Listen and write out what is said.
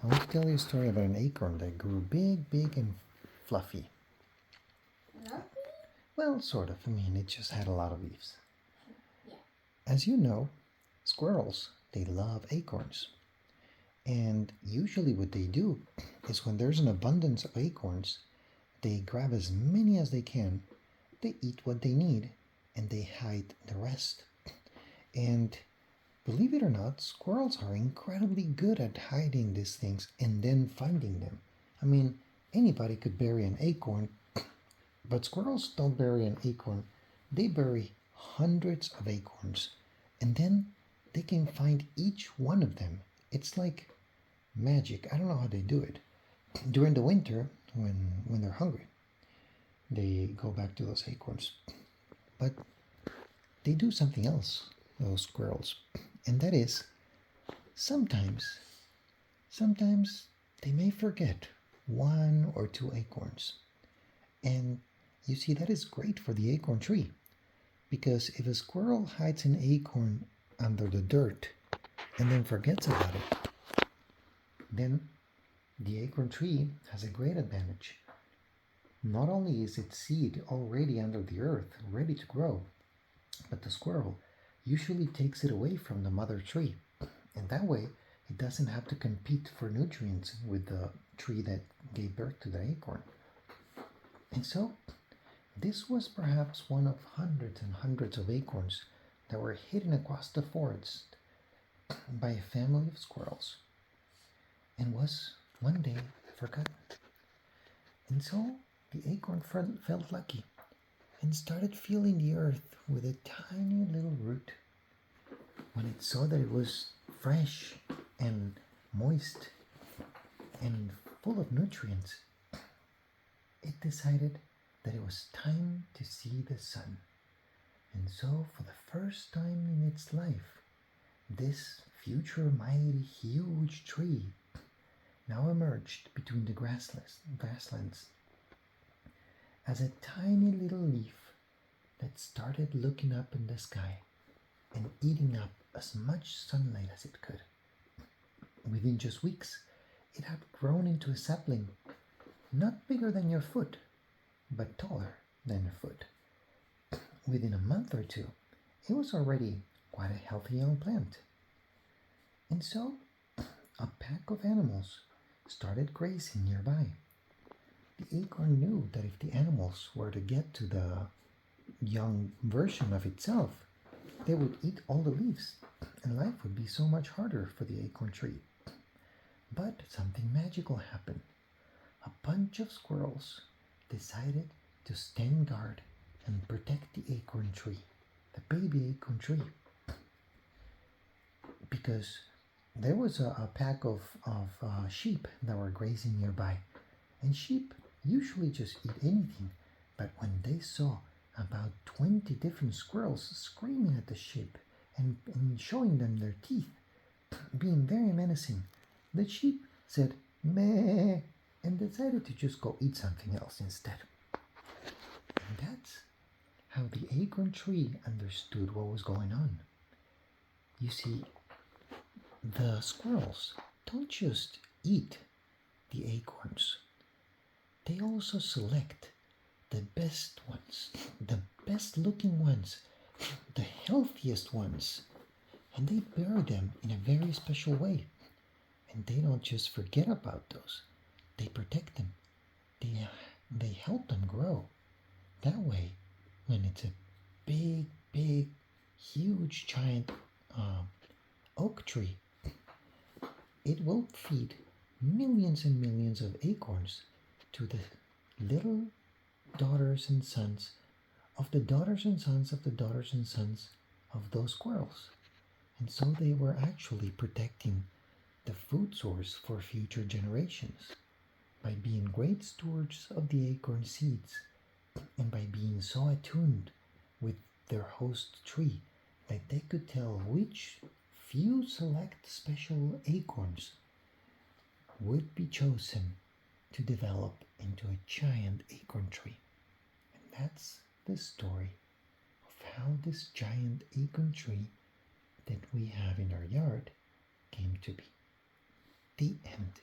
I want to tell you a story about an acorn that grew big, big, and fluffy. Fluffy? Well, sort of. I mean, it just had a lot of leaves. Yeah. As you know, squirrels, they love acorns. And usually what they do is when there's an abundance of acorns, they grab as many as they can, they eat what they need, and they hide the rest. And believe it or not, squirrels are incredibly good at hiding these things and then finding them. I mean, anybody could bury an acorn, but squirrels don't bury an acorn. They bury hundreds of acorns, and then they can find each one of them. It's like magic. I don't know how they do it. During the winter, when they're hungry, they go back to those acorns. But they do something else, those squirrels, and that is sometimes, sometimes they may forget one or two acorns. And you see, that is great for the acorn tree, because if a squirrel hides an acorn under the dirt and then forgets about it, then the acorn tree has a great advantage. Not only is its seed already under the earth, ready to grow, but the squirrel usually takes it away from the mother tree. And that way, it doesn't have to compete for nutrients with the tree that gave birth to the acorn. And so, this was perhaps one of hundreds and hundreds of acorns that were hidden across the forest by a family of squirrels and was one day forgotten. And so the acorn felt lucky and started feeling the earth with a tiny little root. When it saw that it was fresh and moist and full of nutrients, it decided that it was time to see the sun. And so, for the first time in its life, this future mighty huge tree now emerged between the grasslands as a tiny little leaf that started looking up in the sky and eating up as much sunlight as it could. Within just weeks, it had grown into a sapling, not bigger than your foot, but taller than your foot. Within a month or two, it was already quite a healthy young plant. And so, a pack of animals started grazing nearby. The acorn knew that if the animals were to get to the young version of itself, they would eat all the leaves, and life would be so much harder for the acorn tree. But something magical happened. A bunch of squirrels decided to stand guard and protect the acorn tree, the baby acorn tree. Because there was a pack of sheep that were grazing nearby, and sheep usually just eat anything, but when they saw about 20 different squirrels screaming at the sheep and showing them their teeth, being very menacing, the sheep said meh and decided to just go eat something else instead. And that's how the acorn tree understood what was going on. You see, the squirrels don't just eat the acorns, they also select the best ones, the best looking ones, the healthiest ones, and they bury them in a very special way. And they don't just forget about those, they protect them, they help them grow. That way, when it's a big, big, huge, giant oak tree, it will feed millions and millions of acorns to the little daughters and sons of the daughters and sons of the daughters and sons of those squirrels. And so they were actually protecting the food source for future generations by being great stewards of the acorn seeds and by being so attuned with their host tree that they could tell which few select special acorns would be chosen to develop into a giant acorn tree. And that's the story of how this giant acorn tree that we have in our yard came to be. The end.